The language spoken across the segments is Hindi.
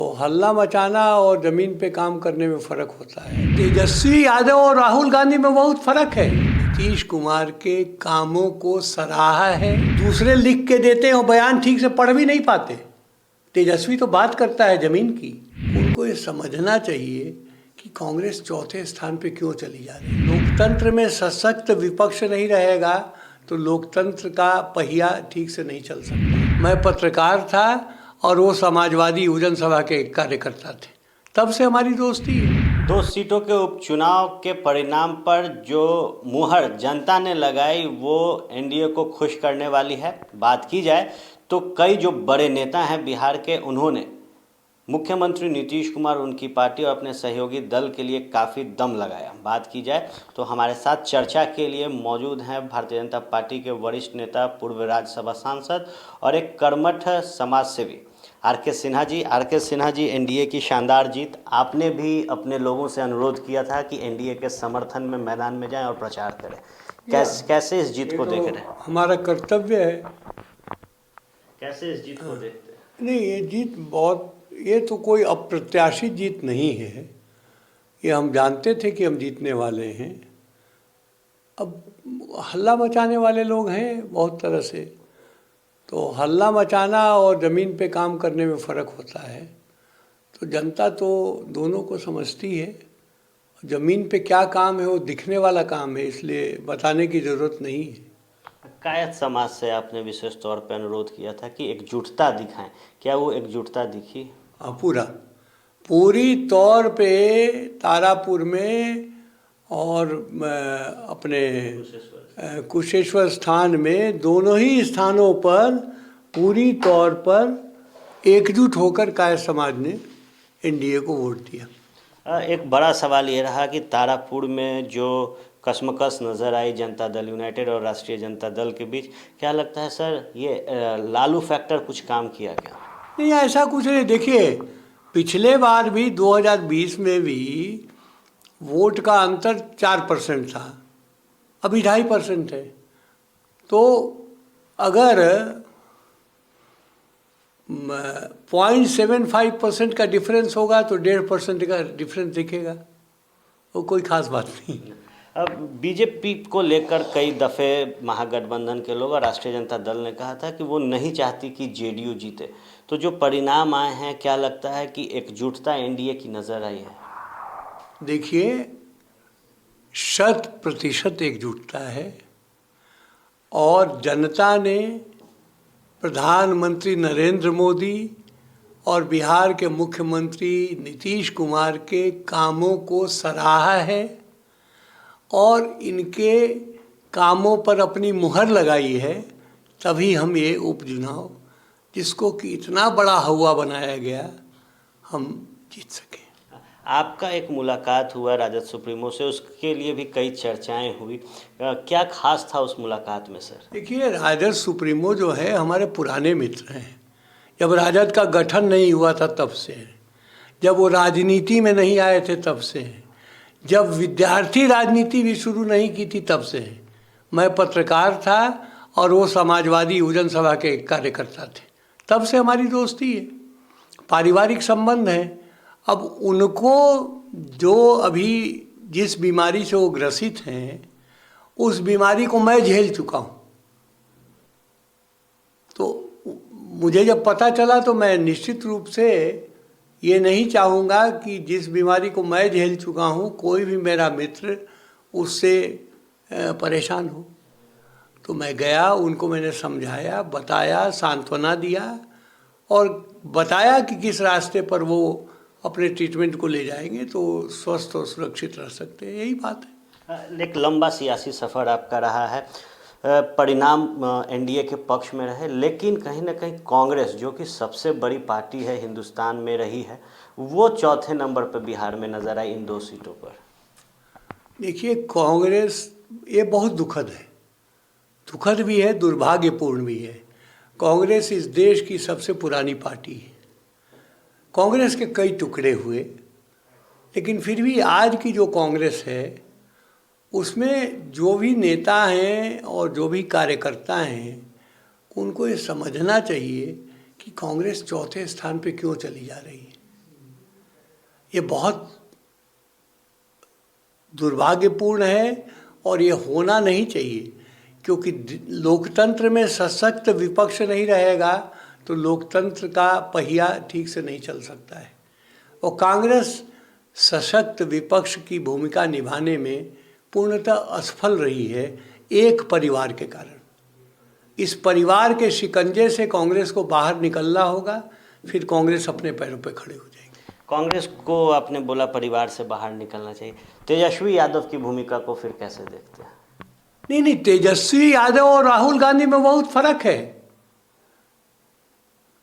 तो हल्ला मचाना और जमीन पे काम करने में फर्क होता है। तेजस्वी यादव और राहुल गांधी में बहुत फर्क है। नीतीश कुमार के कामों को सराहा है, दूसरे लिख के देते हैं और बयान ठीक से पढ़ भी नहीं पाते। तेजस्वी तो बात करता है जमीन की। उनको ये समझना चाहिए कि कांग्रेस चौथे स्थान पे क्यों चली जा रही है। लोकतंत्र में सशक्त विपक्ष नहीं रहेगा तो लोकतंत्र का पहिया ठीक से नहीं चल सकता। मैं पत्रकार था और वो समाजवादी युवजन सभा के कार्यकर्ता थे, तब से हमारी दोस्ती है। 2 सीटों के उपचुनाव के परिणाम पर जो मुहर जनता ने लगाई वो एनडीए को खुश करने वाली है। बात की जाए तो कई जो बड़े नेता हैं बिहार के, उन्होंने मुख्यमंत्री नीतीश कुमार, उनकी पार्टी और अपने सहयोगी दल के लिए काफ़ी दम लगाया। बात की जाए तो हमारे साथ चर्चा के लिए मौजूद हैं भारतीय जनता पार्टी के वरिष्ठ नेता, पूर्व राज्यसभा सांसद और एक कर्मठ समाज सेवी R K. Sinha ji. R K. Sinha ji, NDA की शानदार जीत, आपने भी अपने लोगों से अनुरोध किया था कि एनडीए के समर्थन में मैदान में जाएं और प्रचार करें। कैसे इस जीत को देख रहे हैं? हमारा कर्तव्य है। कैसे इस जीत को देखते हैं? नहीं, ये तो कोई अप्रत्याशित जीत नहीं है। ये हम जानते थे कि हम जीतने वाले हैं। अब हल्ला मचाने वाले लोग हैं बहुत तरह से, तो हल्ला मचाना और ज़मीन पे काम करने में फ़र्क होता है। तो जनता तो दोनों को समझती है। ज़मीन पे क्या काम है वो दिखने वाला काम है, इसलिए बताने की ज़रूरत नहीं है। कायस्थ समाज से आपने विशेष तौर पर अनुरोध किया था कि एकजुटता दिखाएं, क्या वो एकजुटता दिखी? हाँ, पूरी तौर पे तारापुर में और अपने कुशेश्वर स्थान में, दोनों ही स्थानों पर पूरी तौर पर एकजुट होकर कायस्थ समाज ने एनडीए को वोट दिया। एक बड़ा सवाल ये रहा कि तारापुर में जो कशमकश नज़र आई जनता दल यूनाइटेड और राष्ट्रीय जनता दल के बीच, क्या लगता है सर ये लालू फैक्टर कुछ काम किया क्या? नहीं, ऐसा कुछ नहीं। देखिए, पिछले बार भी 2020 में भी वोट का अंतर 4% था, अभी 2.5% है। तो अगर 0.75% का डिफरेंस होगा तो 1.5% का डिफरेंस दिखेगा, वो कोई खास बात नहीं। अब बीजेपी को लेकर कई दफ़े महागठबंधन के लोग और राष्ट्रीय जनता दल ने कहा था कि वो नहीं चाहती कि जेडीयू जीते। तो जो परिणाम आए हैं, क्या लगता है कि एकजुटता एनडीए की नज़र आई है? देखिए, 100% एकजुटता है और जनता ने प्रधानमंत्री नरेंद्र मोदी और बिहार के मुख्यमंत्री नीतीश कुमार के कामों को सराहा है और इनके कामों पर अपनी मुहर लगाई है। तभी हम ये उपचुनाव, जिसको कि इतना बड़ा हवा बनाया गया, हम जीत सके। आपका एक मुलाकात हुआ राजद सुप्रीमो से, उसके लिए भी कई चर्चाएं हुई। क्या खास था उस मुलाकात में सर? देखिए, राजद सुप्रीमो जो है हमारे पुराने मित्र हैं। जब राजद का गठन नहीं हुआ था तब से, जब वो राजनीति में नहीं आए थे तब से, जब विद्यार्थी राजनीति भी शुरू नहीं की थी तब से। मैं पत्रकार था और वो समाजवादी युवजन सभा के कार्यकर्ता थे, तब से हमारी दोस्ती है, पारिवारिक संबंध है। अब उनको जो अभी जिस बीमारी से वो ग्रसित हैं, उस बीमारी को मैं झेल चुका हूँ। तो मुझे जब पता चला तो मैं निश्चित रूप से ये नहीं चाहूँगा कि जिस बीमारी को मैं झेल चुका हूँ कोई भी मेरा मित्र उससे परेशान हो। तो मैं गया, उनको मैंने समझाया, बताया, सांत्वना दिया और बताया कि किस रास्ते पर वो अपने ट्रीटमेंट को ले जाएंगे तो स्वस्थ और सुरक्षित रह सकते हैं। यही बात है। एक लंबा सियासी सफ़र आपका रहा है, परिणाम एनडीए के पक्ष में रहे, लेकिन कहीं ना कहीं कांग्रेस, जो कि सबसे बड़ी पार्टी है हिंदुस्तान में रही है, वो चौथे नंबर पर बिहार में नज़र आई इन 2 सीटों पर। देखिए, कांग्रेस, ये बहुत दुखद है, दुखद भी है, दुर्भाग्यपूर्ण भी है। कांग्रेस इस देश की सबसे पुरानी पार्टी है। कांग्रेस के कई टुकड़े हुए, लेकिन फिर भी आज की जो कांग्रेस है उसमें जो भी नेता हैं और जो भी कार्यकर्ता हैं, उनको ये समझना चाहिए कि कांग्रेस चौथे स्थान पे क्यों चली जा रही है। ये बहुत दुर्भाग्यपूर्ण है और ये होना नहीं चाहिए, क्योंकि लोकतंत्र में सशक्त विपक्ष नहीं रहेगा तो लोकतंत्र का पहिया ठीक से नहीं चल सकता है। और कांग्रेस सशक्त विपक्ष की भूमिका निभाने में पूर्णतः असफल रही है एक परिवार के कारण। इस परिवार के शिकंजे से कांग्रेस को बाहर निकलना होगा, फिर कांग्रेस अपने पैरों पर खड़े हो जाएगी। कांग्रेस को आपने बोला परिवार से बाहर निकलना चाहिए, तेजस्वी यादव की भूमिका को फिर कैसे देखते हैं? नहीं, तेजस्वी यादव और राहुल गांधी में बहुत फर्क है।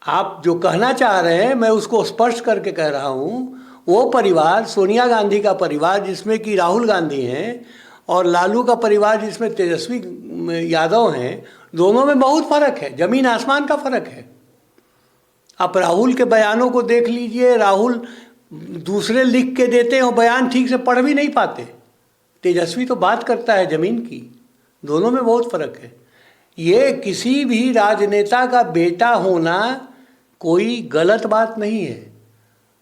आप जो कहना चाह रहे हैं मैं उसको स्पष्ट करके कह रहा हूँ। वो परिवार, सोनिया गांधी का परिवार जिसमें कि राहुल गांधी हैं, और लालू का परिवार जिसमें तेजस्वी यादव हैं, दोनों में बहुत फर्क है, जमीन आसमान का फर्क है। आप राहुल के बयानों को देख लीजिए, राहुल दूसरे लिख के देते हैं और बयान ठीक से पढ़ भी नहीं पाते। तेजस्वी तो बात करता है ज़मीन की। दोनों में बहुत फर्क है। ये किसी भी राजनेता का बेटा होना कोई गलत बात नहीं है,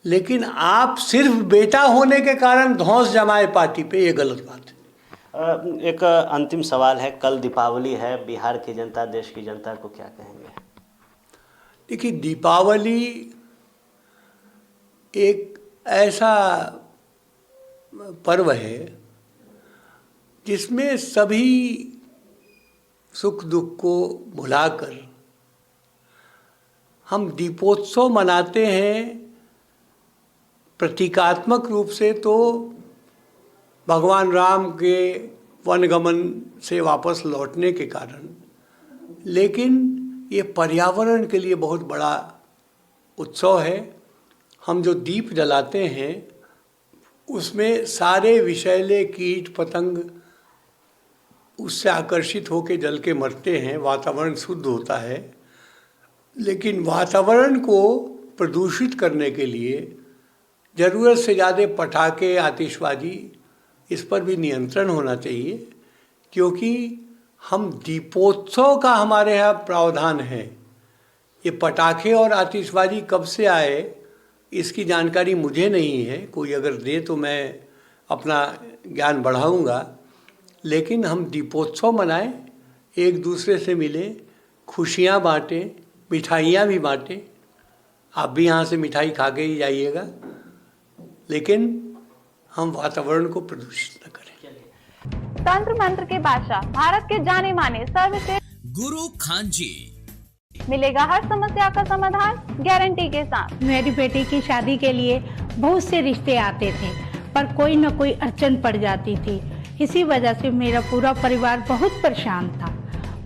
लेकिन आप सिर्फ बेटा होने के कारण धौंस जमाए पार्टी पे, ये गलत बात है। एक अंतिम सवाल है, कल दीपावली है, बिहार की जनता, देश की जनता को क्या कहेंगे? देखिए, दीपावली एक ऐसा पर्व है जिसमें सभी सुख दुख को भुलाकर हम दीपोत्सव मनाते हैं। प्रतीकात्मक रूप से तो भगवान राम के वनगमन से वापस लौटने के कारण, लेकिन ये पर्यावरण के लिए बहुत बड़ा उत्सव है। हम जो दीप जलाते हैं उसमें सारे विषैले कीट पतंग उससे आकर्षित होकर जल के मरते हैं, वातावरण शुद्ध होता है। लेकिन वातावरण को प्रदूषित करने के लिए ज़रूरत से ज़्यादा पटाखे, आतिशबाजी, इस पर भी नियंत्रण होना चाहिए, क्योंकि हम दीपोत्सव का हमारे यहाँ प्रावधान है। ये पटाखे और आतिशबाजी कब से आए इसकी जानकारी मुझे नहीं है, कोई अगर दे तो मैं अपना ज्ञान बढ़ाऊंगा। लेकिन हम दीपोत्सव मनाएं, एक दूसरे से मिलें, खुशियाँ बाँटें, मिठाइयाँ भी बाँटें। आप भी यहाँ से मिठाई खा के ही जाइएगा, लेकिन हम वातावरण को प्रदूषित न करें। तंत्र मंत्र के बादशाह, भारत के जाने माने सर्वश्रेष्ठ गुरु खान जी, मिलेगा हर समस्या का समाधान गारंटी के साथ। मेरी बेटी की शादी के लिए बहुत से रिश्ते आते थे, पर कोई न कोई अड़चन पड़ जाती थी। इसी वजह से मेरा पूरा परिवार बहुत परेशान था।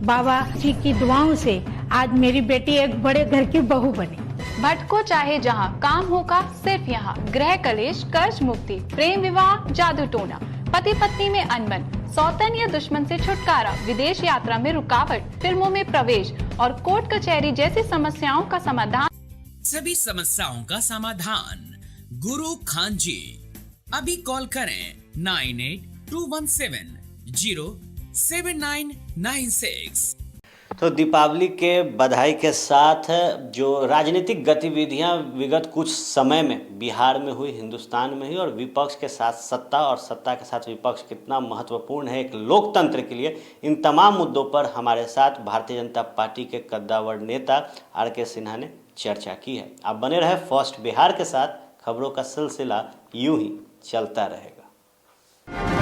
बाबा जी की दुआओं से आज मेरी बेटी एक बड़े घर की बहू बनी। भटको चाहे जहाँ, काम होगा सिर्फ यहाँ। गृह कलेश, कर्ज मुक्ति, प्रेम विवाह, जादू टोना, पति पत्नी में अनबन, सौतन या दुश्मन से छुटकारा, विदेश यात्रा में रुकावट, फिल्मों में प्रवेश और कोर्ट कचहरी जैसी समस्याओं का समाधान। सभी समस्याओं का समाधान गुरु खान जी। अभी कॉल करें 9821707996। तो दीपावली के बधाई के साथ जो राजनीतिक गतिविधियां विगत कुछ समय में बिहार में हुई, हिंदुस्तान में हुई, और विपक्ष के साथ सत्ता और सत्ता के साथ विपक्ष कितना महत्वपूर्ण है एक लोकतंत्र के लिए, इन तमाम मुद्दों पर हमारे साथ भारतीय जनता पार्टी के कद्दावर नेता आर.के. सिन्हा ने चर्चा की है। आप बने रहे फर्स्ट बिहार के साथ, खबरों का सिलसिला यूं ही चलता रहेगा।